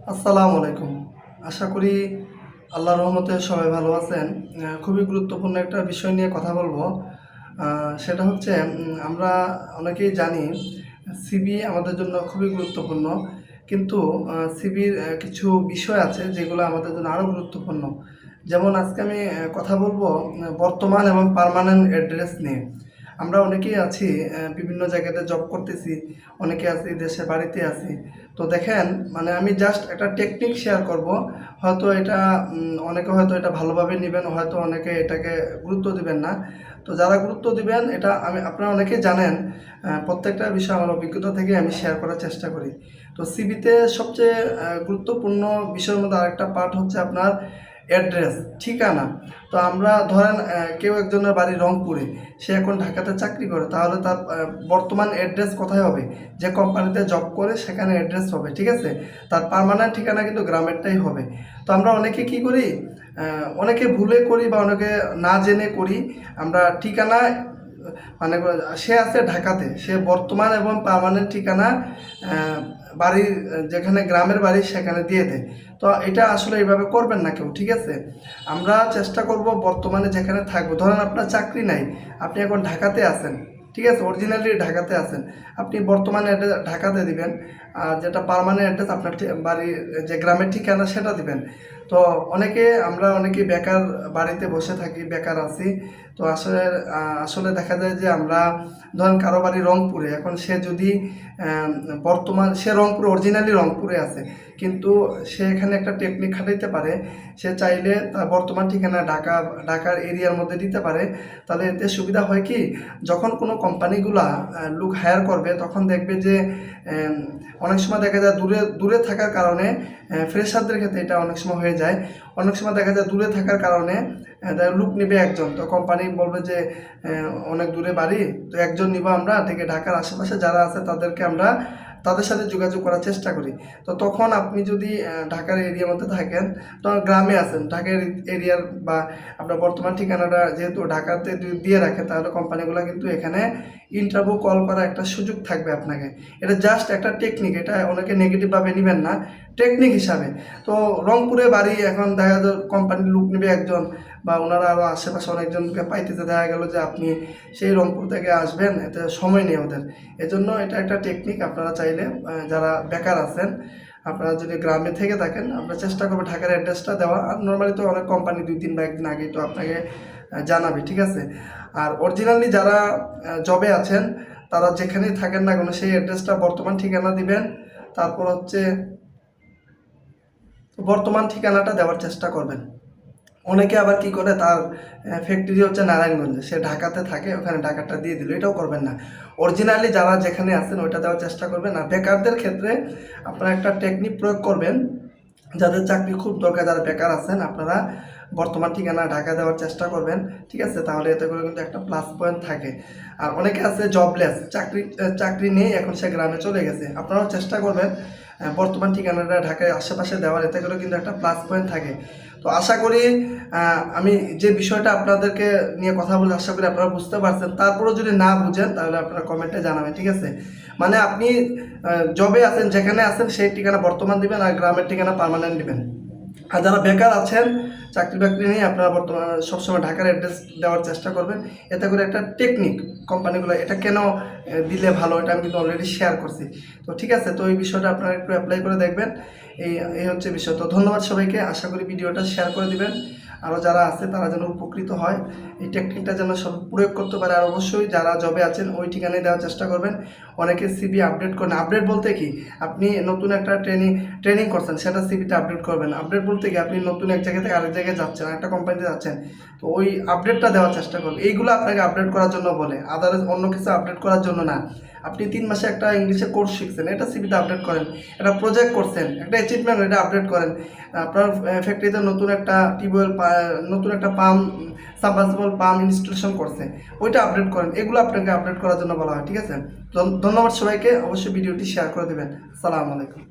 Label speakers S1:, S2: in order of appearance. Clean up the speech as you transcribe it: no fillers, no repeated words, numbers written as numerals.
S1: আসসালামু আলাইকুম। আশা করি আল্লাহর রহমতে সবাই ভালো আছেন। খুবই গুরুত্বপূর্ণ একটা বিষয় নিয়ে কথা বলবো। সেটা হচ্ছে আমরা অনেকেই জানি সিভি আমাদের জন্য খুবই গুরুত্বপূর্ণ। কিন্তু সিভির কিছু বিষয় আছে যেগুলো আমাদের জন্য আরও গুরুত্বপূর্ণ। যেমন আজকে আমি কথা বলবো বর্তমান এবং পার্মানেন্ট অ্যাড্রেস নিয়ে। আমরা অনেকেই আছি বিভিন্ন জায়গাতে জব করতেছি, অনেকে আছি দেশে বাড়িতে আছি। তো দেখেন মানে আমি জাস্ট একটা টেকনিক শেয়ার করব। হয়তো এটা অনেকে হয়তো এটা ভালোভাবে নেবেন, হয়তো অনেকে এটাকে গুরুত্ব দিবেন না। তো যারা গুরুত্ব দিবেন এটা আপনারা অনেকেই জানেন। প্রত্যেকটা বিষয় আমার অভিজ্ঞতা থেকে আমি শেয়ার করার চেষ্টা করি। তো সিভিতে সবচেয়ে গুরুত্বপূর্ণ বিষয়ের মধ্যে আরেকটা পার্ট হচ্ছে আপনার অ্যাড্রেস, ঠিকানা। তো আমরা ধরেন কেউ একজনের বাড়ি রংপুরে, সে এখন ঢাকাতে চাকরি করে, তাহলে তার বর্তমান অ্যাড্রেস কোথায় হবে? যে কোম্পানিতে জব করে সেখানে অ্যাড্রেস হবে, ঠিক আছে? তার পার্মানেন্ট ঠিকানা কিন্তু গ্রামেরটাই হবে। তো আমরা অনেকে কি করি, অনেকে ভুলে করি বা অনেকে না জেনে করি। আমরা ঠিকানা মানে সে আছে ঢাকাতে, সে বর্তমান এবং পার্মানেন্ট ঠিকানা বাড়ির যেখানে গ্রামের বাড়ি সেখানে দিয়ে দেয়। তো এটা আসলে এইভাবে করবেন না কেউ, ঠিক আছে? আমরা চেষ্টা করব বর্তমানে যেখানে থাকবো, ধরেন আপনার চাকরি নাই, আপনি এখন ঢাকাতে আছেন, ঠিক আছে, অরিজিনালি ঢাকাতে আছেন, আপনি বর্তমানে অ্যাড্রেস ঢাকাতে দিবেন। আর যেটা পার্মানেন্ট অ্যাড্রেস আপনার বাড়ির যে গ্রামের ঠিকানা সেটা দিবেন। তো আমরা অনেকে বেকার বাড়িতে বসে থাকি, বেকার আছি। তো আসলে আসলে দেখা যায় যে আমরা ধরেন কারো বাড়ি রংপুরে, এখন সে যদি সে রংপুরে অরিজিনালি রংপুরে আছে, কিন্তু সে এখানে একটা টেকনিক খাটাইতে পারে। সে চাইলে তার বর্তমান ঠিকানা ঢাকার এরিয়ার মধ্যে দিতে পারে। তাহলে এতে সুবিধা হয় কি, যখন কোনো কোম্পানিগুলা লোক হায়ার করবে তখন দেখবে যে অনেক সময় দেখা যায় দূরে দূরে থাকার কারণে ফ্রেশারদের ক্ষেত্রে এটা অনেক সময় হয়ে যায়। অনেক সময় দেখা যায় দূরে থাকার কারণে লোক নেবে একজন, তো কোম্পানি বলবে যে অনেক দূরে বাড়ি, তো একজন নিব আমরা থেকে ঢাকার আশেপাশে যারা আছে তাদেরকে আমরা তাদের সাথে যোগাযোগ করার চেষ্টা করি। তো তখন আপনি যদি ঢাকার এরিয়ার মধ্যে থাকেন, তখন গ্রামে আছেন, ঢাকার এরিয়ার বা আপনার বর্তমান ঠিকানাটা যেহেতু ঢাকাতে দিয়ে রাখেন, তাহলে কোম্পানিগুলো কিন্তু এখানে ইন্টারভিউ কল করার একটা সুযোগ থাকবে আপনাকে। এটা জাস্ট একটা টেকনিক, এটা অনেকে নেগেটিভভাবে নেবেন না, টেকনিক হিসাবে। তো রংপুরে বাড়ি, এখন দেখা যায় কোম্পানির লোক নেবে একজন, বা ওনারা আরও আশেপাশে অনেকজনকে পাইতেছে, দেখা গেল যে আপনি সেই রংপুর থেকে আসবেন, এতে সময় নেই ওদের। এজন্য এটা একটা টেকনিক। আপনারা চাইলে যারা বেকার আছেন, আপনারা যদি গ্রামে থেকে থাকেন, আপনারা চেষ্টা করবেন ঢাকার অ্যাড্রেসটা দেওয়া। আর নর্মালি তো অনেক কোম্পানি 2-3 বা একদিন আগেই তো আপনাকে জানাবে, ঠিক আছে? আর অরিজিনালি যারা জবে আছেন, তারা যেখানেই থাকেন না কেন সেই অ্যাড্রেসটা বর্তমান ঠিকানা দিবেন। তারপর হচ্ছে বর্তমান ঠিকানাটা দেওয়ার চেষ্টা করবেন। অনেকে আবার কি করে, তার ফ্যাক্টরি হচ্ছে নারায়ণগঞ্জে, সে ঢাকাতে থাকে, ওখানে ঢাকাটা দিয়ে দিল, এটাও করবেন না। অরিজিনালি যারা যেখানে আছেন ওইটা দেওয়ার চেষ্টা করবেন। আর বেকারদের ক্ষেত্রে আপনারা একটা টেকনিক প্রয়োগ করবেন, যাদের চাকরি খুব দরকার, যারা বেকার আছেন, আপনারা বর্তমান ঠিকানা ঢাকা দেওয়ার চেষ্টা করবেন, ঠিক আছে? তাহলে এতে করে কিন্তু একটা প্লাস পয়েন্ট থাকে। আর অনেকে আছে জবলেস, চাকরি নেই, এখন সে গ্রামে চলে গেছে, আপনারাও চেষ্টা করবেন বর্তমান ঠিকানাটা ঢাকায় আশেপাশে দেওয়ার, এতে করে কিন্তু একটা প্লাস পয়েন্ট থাকে। তো আশা করি আমি যে বিষয়টা আপনাদেরকে নিয়ে কথা বলে, আশা করি আপনারা বুঝতে পারছেন। তারপরেও যদি না বুঝেন তাহলে আপনারা কমেন্টে জানাবেন, ঠিক আছে? মানে আপনি জবে আছেন, যেখানে আছেন সেই ঠিকানা বর্তমান দিবেন, আর গ্রামের ঠিকানা পার্মানেন্ট দিবেন। আর যারা বেকার আছেন, চাকরি বাকরি নেই, আপনারা বর্তমানে সবসময় ঢাকার অ্যাড্রেস দেওয়ার চেষ্টা করবেন। এতে করে একটা টেকনিক কোম্পানিগুলো এটা কেন দিলে ভালো, এটা আমি কিন্তু অলরেডি শেয়ার করছি। তো ঠিক আছে, তো এই বিষয়টা আপনারা একটু অ্যাপ্লাই করে দেখবেন। এই এই হচ্ছে বিষয়। তো ধন্যবাদ সবাইকে, আশা করি ভিডিওটা শেয়ার করে দিবেন, আরও যারা আছে তারা যেন উপকৃত হয়, এই টেকনিকটা যেন সব প্রয়োগ করতে পারে। আর অবশ্যই যারা জবে আছেন ওই ঠিকানায় দেওয়ার চেষ্টা করবেন। অনেকে সিভি আপডেট করেন, আপডেট বলতে কি, আপনি নতুন একটা ট্রেনিং করছেন, সেটা সিভিতে আপডেট করবেন। আপডেট বলতে কি, আপনি নতুন এক জায়গা থেকে আরেক জায়গায় যাচ্ছেন, একটা কোম্পানিতে যাচ্ছেন, তো ওই আপডেটটা দেওয়ার চেষ্টা করবেন। এইগুলো আপনাকে আপডেট করার জন্য বলে, আদারওয়াইজ অন্য কিছু আপডেট করার জন্য না। আপনি 3 মাসে একটা ইংলিশে কোর্স শিখছেন, এটা সিভিতে আপডেট করেন। একটা প্রজেক্ট করছেন, একটা অ্যাচিভমেন্ট, এটা আপডেট করেন। আপনার ফ্যাক্টরিতে নতুন একটা টিউবওয়েল, নতুন একটা পাম্প, সাবমার্সিবল পাম্প ইনস্টলেশন করছে, ওইটা আপডেট করেন। এগুলো আপনাকে আপডেট করার জন্য বলা হয়, ঠিক আছে? ধন্যবাদ সবাইকে, অবশ্যই ভিডিওটি শেয়ার করে দেবেন। আসসালামু আলাইকুম।